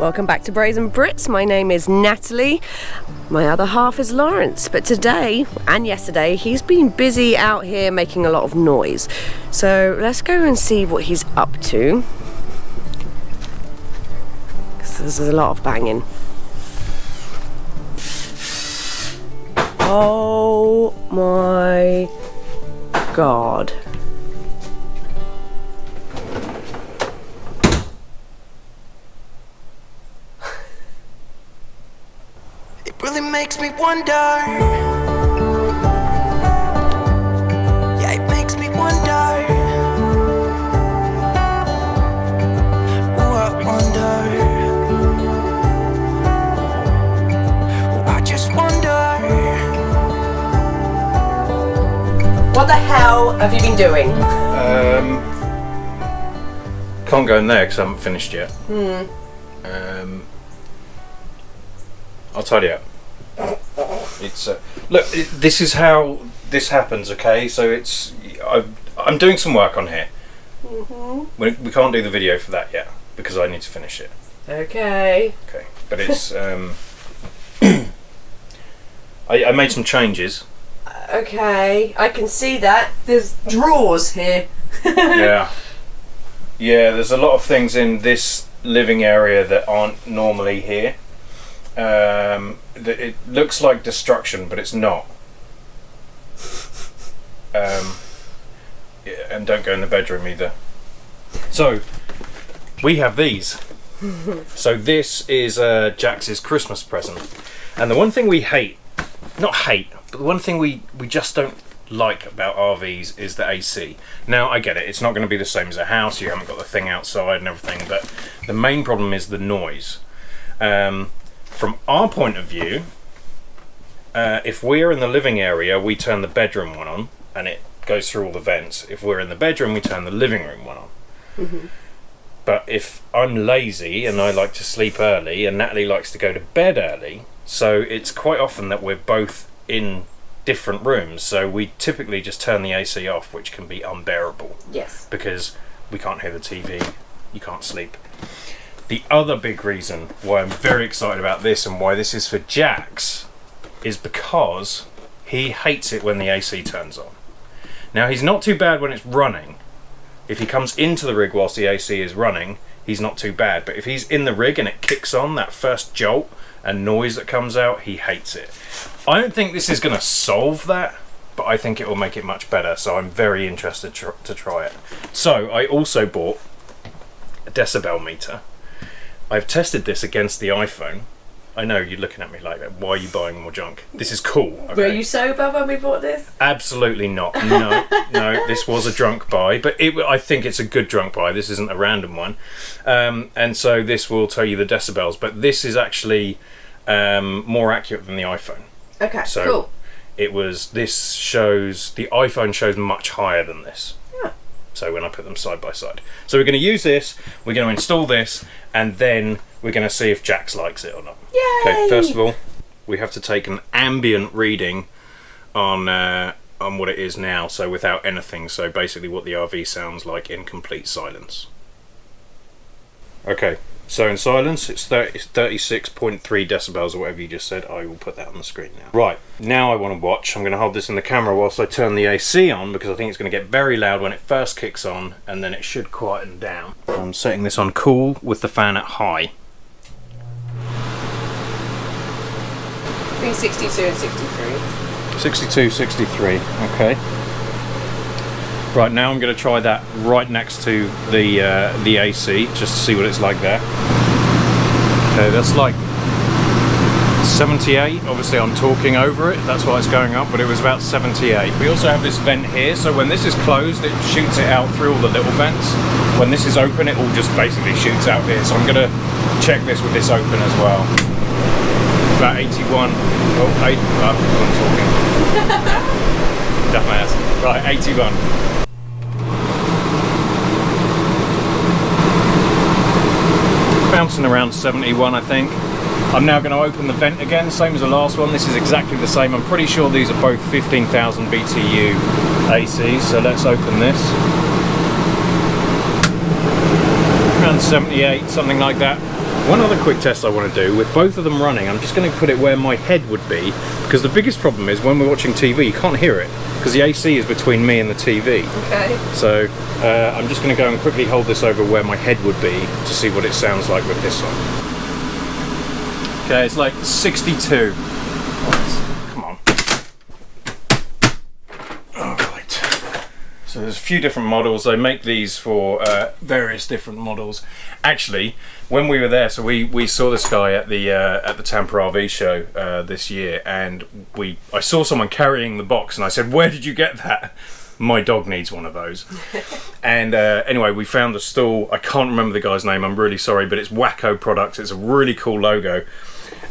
Welcome back to Brazen Brits. My name is Natalie. My other half is Lawrence, but today and yesterday he's been busy out here making a lot of noise. So let's go and see what he's up to. 'Cause there's a lot of banging. Oh my God. It really makes me wonder. Yeah, it makes me wonder. Ooh, I wonder. Ooh, I just wonder. What the hell have you been doing? Can't go in there because I haven't finished yet. I'll tidy up. It's look. This is how this happens. Okay, so I'm doing some work on here. We can't do the video for that yet because I need to finish it. Okay. Okay, but it's I made some changes. Okay, I can see that. There's drawers here. Yeah. There's a lot of things in this living area that aren't normally here. It looks like destruction, but it's not. And don't go in the bedroom either. So we have these. So this is Jax's Christmas present, and the one thing we not hate, but the one thing we just don't like about RVs is the AC. Now I get it, it's not going to be the same as a house, you haven't got the thing outside and everything, but the main problem is the noise. From our point of view, if we're in the living area, we turn the bedroom one on and it goes through all the vents. If we're in the bedroom, we turn the living room one on. But if I'm lazy and I like to sleep early and Natalie likes to go to bed early, so it's quite often that we're both in different rooms, so we typically just turn the AC off, which can be unbearable. Yes. Because we can't hear the TV, you can't sleep. The other big reason why I'm very excited about this and why this is for Jax is because he hates it when the AC turns on. Now he's not too bad when it's running. If he comes into the rig whilst the AC is running, he's not too bad. But if he's in the rig and it kicks on, that first jolt and noise that comes out, he hates it. I don't think this is going to solve that, but I think it will make it much better. So I'm very interested to try it. So I also bought a decibel meter. I've tested this against the iPhone. I know you're looking at me like that. Why are you buying more junk? This is cool. Okay? Were you sober when we bought this? Absolutely not. No, this was a drunk buy, but I think it's a good drunk buy. This isn't a random one. And so this will tell you the decibels, but this is actually more accurate than the iPhone. Okay, so cool. The iPhone shows much higher than this. So when I put them side by side. So we're going to use this, we're going to install this, and then we're going to see if Jax likes it or not. Yay! Okay, first of all, we have to take an ambient reading on what it is now, so without anything, so basically what the RV sounds like in complete silence. Okay, so in silence, it's 36.3 decibels or whatever you just said. I will put that on the screen now. Right, now I want to watch. I'm going to hold this in the camera whilst I turn the AC on because I think it's going to get very loud when it first kicks on and then it should quieten down. I'm setting this on cool with the fan at high. Between 62 and 63. 62, 63, okay. Right, now I'm going to try that right next to the AC, just to see what it's like there. Okay, that's like 78. Obviously I'm talking over it, that's why it's going up, but it was about 78. We also have this vent here, so when this is closed, it shoots it out through all the little vents. When this is open, it all just basically shoots out here. So I'm going to check this with this open as well. About 81. Oh, I'm talking. Definitely. Right, 81. Bouncing around 71, I think. I'm now going to open the vent again, same as the last one. This is exactly the same. I'm pretty sure these are both 15,000 BTU ACs, so let's open this. Around 78, something like that. One other quick test I want to do, with both of them running, I'm just going to put it where my head would be, because the biggest problem is when we're watching TV, you can't hear it, because the AC is between me and the TV. Okay. So I'm just going to go and quickly hold this over where my head would be to see what it sounds like with this on. Okay, it's like 62. Come on. Alright. So there's a few different models. They make these for various different models. Actually, when we were there, so we saw this guy at the Tampa RV show this year, and I saw someone carrying the box, and I said, "Where did you get that?" My dog needs one of those. And anyway, we found a stall. I can't remember the guy's name. I'm really sorry, but it's Wacko Products. It's a really cool logo.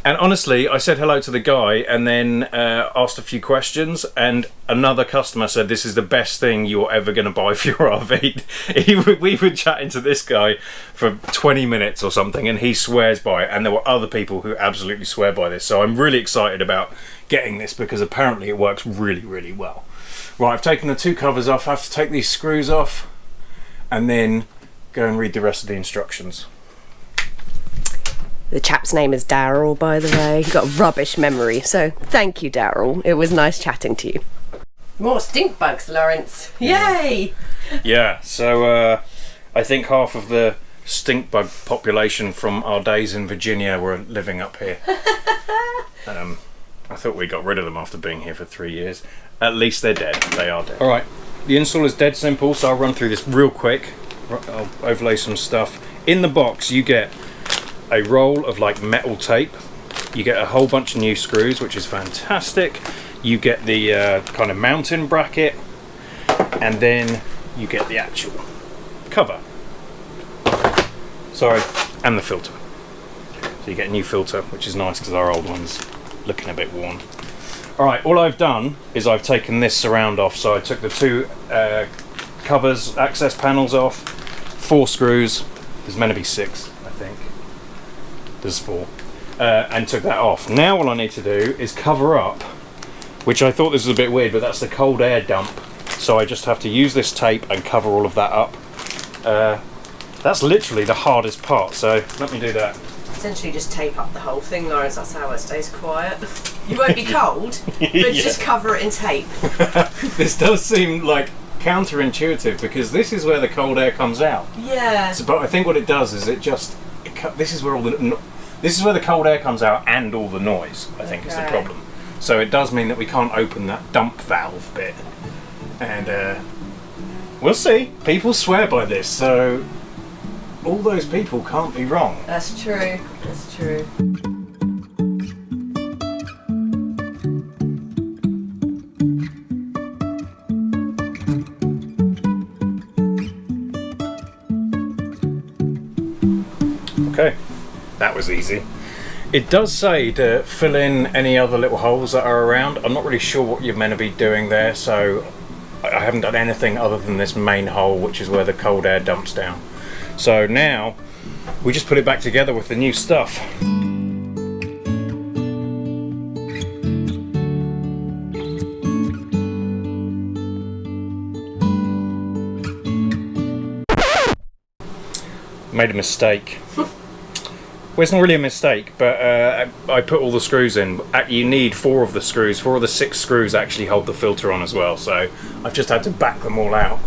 And honestly, I said hello to the guy and then asked a few questions, and another customer said this is the best thing you're ever going to buy for your RV. We were chatting to this guy for 20 minutes or something, and he swears by it, and there were other people who absolutely swear by this. So I'm really excited about getting this because apparently it works really, really well. Right, I've taken the two covers off. I have to take these screws off and then go and read the rest of the instructions. The chap's name is Daryl, by the way. He's got a rubbish memory, so thank you, Daryl. It was nice chatting to you. More stink bugs, Lawrence. Yay! Yeah, so I think half of the stink bug population from our days in Virginia were living up here. I thought we got rid of them after being here for 3 years. At least they're dead. They are dead. Alright, the install is dead simple, so I'll run through this real quick. I'll overlay some stuff. In the box you get a roll of like metal tape, you get a whole bunch of new screws, which is fantastic, you get the kind of mounting bracket, and then you get the actual cover, and the filter. So you get a new filter, which is nice because our old one's looking a bit worn. Alright, all I've done is I've taken this surround off, so I took the two covers, access panels off, 4 screws, there's meant to be 6 I think. There's 4, and took that off. Now all I need to do is cover up, which I thought this was a bit weird, but that's the cold air dump. So I just have to use this tape and cover all of that up. That's literally the hardest part, so let me do that. Essentially just tape up the whole thing, Lawrence, that's how it stays quiet. You won't be cold, but just cover it in tape. This does seem like counterintuitive because this is where the cold air comes out. Yeah. So, but I think what it does is this is where the cold air comes out and all the noise, I think, is the problem. So it does mean that we can't open that dump valve bit. And we'll see. People swear by this, so all those people can't be wrong. That's true. That's true. Okay, that was easy. It does say to fill in any other little holes that are around. I'm not really sure what you're meant to be doing there, so I haven't done anything other than this main hole, which is where the cold air dumps down. So now we just put it back together with the new stuff. Made a mistake. Well, it's not really a mistake, but I put all the screws in. You need 4 of the screws. 4 of the 6 screws actually hold the filter on as well, so I've just had to back them all out.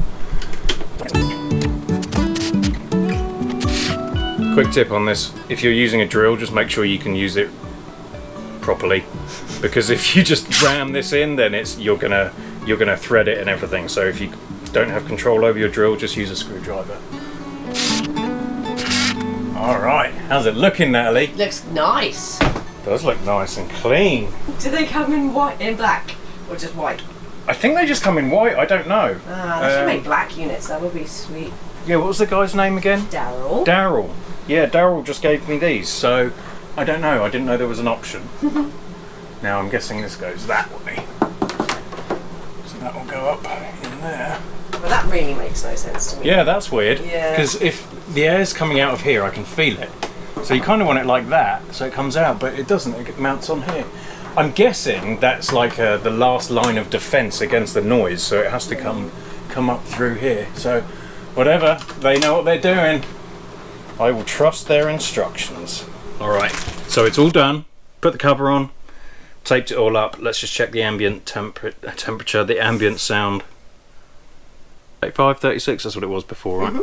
Quick tip on this: if you're using a drill, just make sure you can use it properly, because if you just ram this in, then you're gonna thread it and everything. So if you don't have control over your drill, just use a screwdriver. Alright, how's it looking, Natalie? Looks nice. Does look nice and clean. Do they come in white and black, or just white? I think they just come in white, I don't know. They should make black units, that would be sweet. Yeah, what was the guy's name again? Daryl. Daryl. Yeah, Daryl just gave me these, so I don't know, I didn't know there was an option. Now I'm guessing this goes that way. So that will go up in there. Well, that really makes no sense to me. Yeah, that's weird. Yeah. Because if the air's coming out of here, I can feel it. So you kind of want it like that, so it comes out, but it doesn't, it mounts on here. I'm guessing that's like the last line of defense against the noise, so it has to come up through here. So whatever, they know what they're doing. I will trust their instructions. Alright, so it's all done. Put the cover on, taped it all up. Let's just check the ambient temperature, the ambient sound. 35, 36, that's what it was before, right?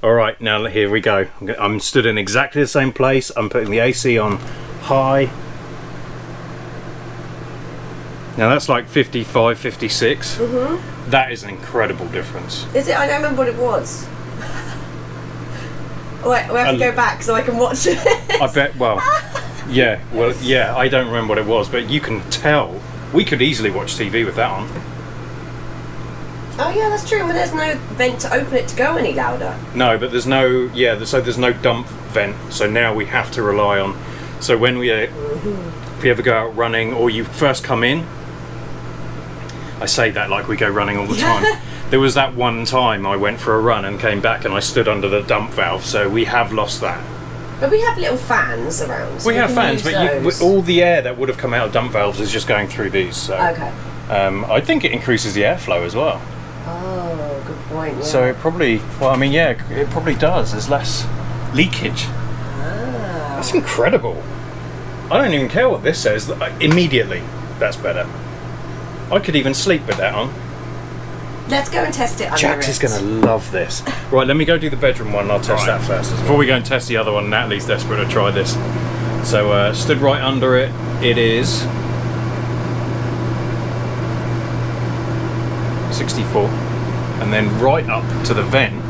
Alright, now here we go. I'm stood in exactly the same place. I'm putting the AC on high. Now that's like 55, 56. That is an incredible difference. Is it? I don't remember what it was. Wait, we have to go back so I can watch it. I bet, well, yeah, I don't remember what it was, but you can tell. We could easily watch TV with that on. Oh yeah, that's true, but there's no vent to open it to go any louder. No, but there's no, so there's no dump vent, so now we have to rely on, so when we, if we ever go out running, or you first come in, I say that like we go running all the time. There was that one time I went for a run and came back and I stood under the dump valve, so we have lost that. But we have little fans around. So we have fans, but all the air that would have come out of dump valves is just going through these. So. Okay. I think it increases the airflow as well. Oh, good point. Yeah. So it probably, well, I mean, yeah, it probably does. There's less leakage. Ah. That's incredible. I don't even care what this says. Immediately, that's better. I could even sleep with that on. Let's go and test it under Jax is going to love this. Right, let me go do the bedroom one and I'll test that first. Before we go and test the other one, Natalie's desperate to try this. So, stood right under it. It is 64. And then right up to the vent.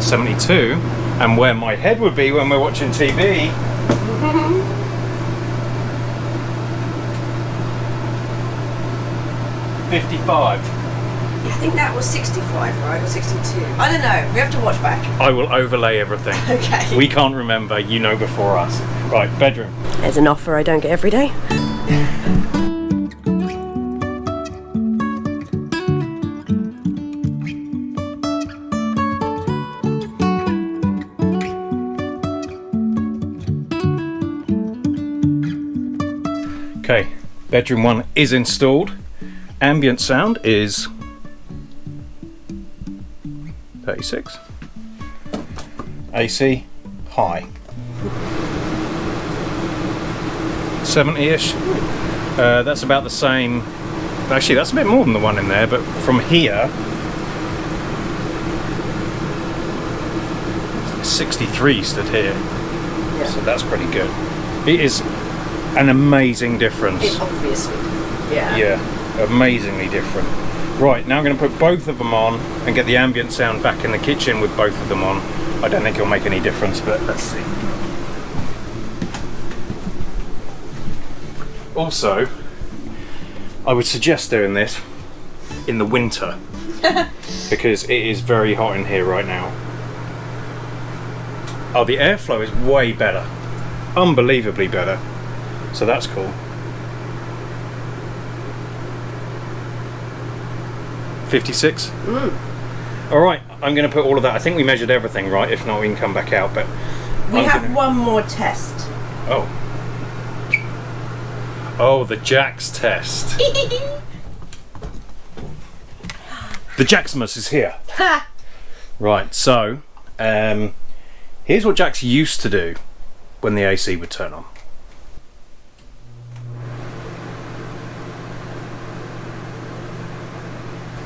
72. And where my head would be when we're watching TV. 55. I think that was 65, right? Or 62. I don't know. We have to watch back. I will overlay everything. Okay. We can't remember. You know before us. Right, bedroom. There's an offer I don't get every day. Okay, bedroom one is installed. Ambient sound is 36. AC high. 70-ish. That's about the same. Actually, that's a bit more than the one in there, but from here, 63 stood here. Yeah. So that's pretty good. It is an amazing difference. It obviously. Yeah. Yeah. Amazingly different. Right, now I'm going to put both of them on and get the ambient sound back in the kitchen with both of them on. I don't think it'll make any difference, but let's see. Also, I would suggest doing this in the winter because it is very hot in here right now. Oh, the airflow is way better. Unbelievably better. So that's cool. 56. Alright, I'm going to put all of that. I think we measured everything, right? If not, we can come back out. But we have one more test. Oh. Oh, the Jax test. The Jaxmas is here. Right, so here's what Jax used to do when the AC would turn on.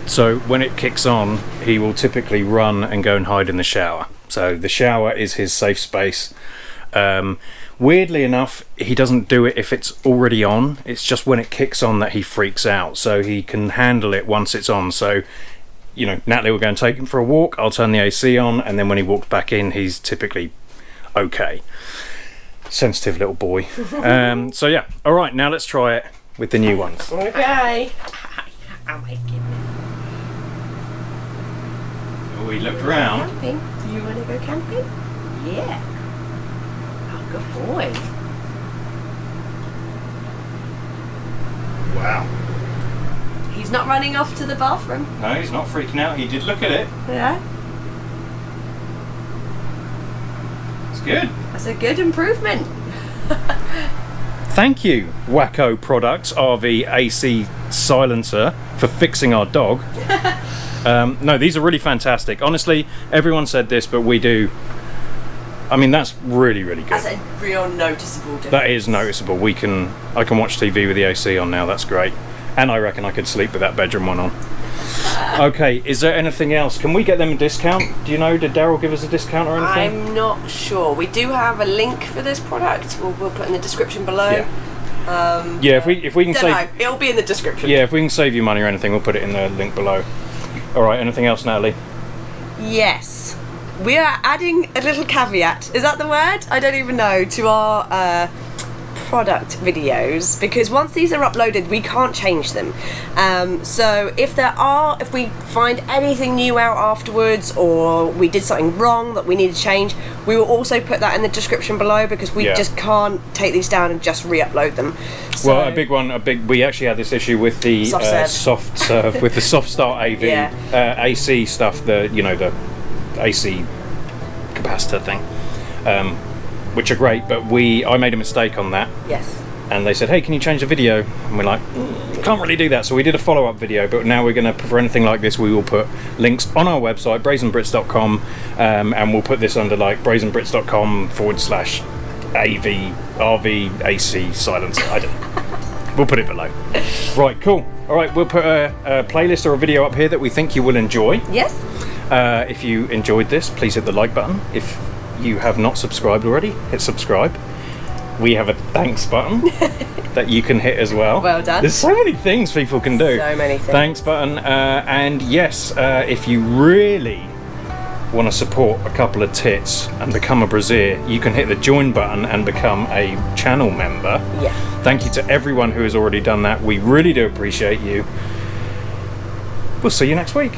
So when it kicks on, he will typically run and go and hide in the shower. So the shower is his safe space. Weirdly enough, he doesn't do it if it's already on. It's just when it kicks on that he freaks out. So he can handle it once it's on. So, you know, Natalie will go and take him for a walk. I'll turn the AC on, and then when he walks back in, he's typically okay. Sensitive little boy. So yeah, all right. Now let's try it with the new ones. Okay. We looked around. Camping. Do you want to go camping? Yeah. Oh, good boy. Wow. He's not running off to the bathroom. No, he's not freaking out. He did look at it. Yeah. It's good. That's a good improvement. Thank you, Wacko Products RV AC Silencer, for fixing our dog. No, these are really fantastic. Honestly, everyone said this, but we do. I mean, that's really, really good. That's a real noticeable difference. That is noticeable. I can watch TV with the AC on now. That's great. And I reckon I could sleep with that bedroom one on. Okay, is there anything else? Can we get them a discount? Do you know, did Daryl give us a discount or anything? I'm not sure. We do have a link for this product. We'll put in the description below. Yeah, if we can save... It'll be in the description. Yeah, if we can save you money or anything, we'll put it in the link below. Alright, anything else, Natalie? Yes. We are adding a little caveat. Is that the word? I don't even know. To our product videos, because once these are uploaded we can't change them, so if we find anything new out afterwards, or we did something wrong that we need to change, we will also put that in the description below, because we just can't take these down and just re-upload them. So, well, we actually had this issue with the soft serve with the soft start AV AC stuff, the AC capacitor thing, which are great, but I made a mistake on that. Yes. And they said, hey, can you change the video? And we're like, can't really do that. So we did a follow-up video, but now we're going to, for anything like this, we will put links on our website, brazenbrits.com, and we'll put this under like brazenbrits.com/AV, RV, AC, silencer. We'll put it below. Right, cool. All right, we'll put a playlist or a video up here that we think you will enjoy. Yes. If you enjoyed this, please hit the like button. If you have not subscribed already, hit subscribe. We have a thanks button that you can hit as well. Well done. There's so many things people can do. So many things. Thanks button. And yes, if you really want to support a couple of tits and become a Braziere, you can hit the join button and become a channel member. Yeah. Thank you to everyone who has already done that. We really do appreciate you. We'll see you next week.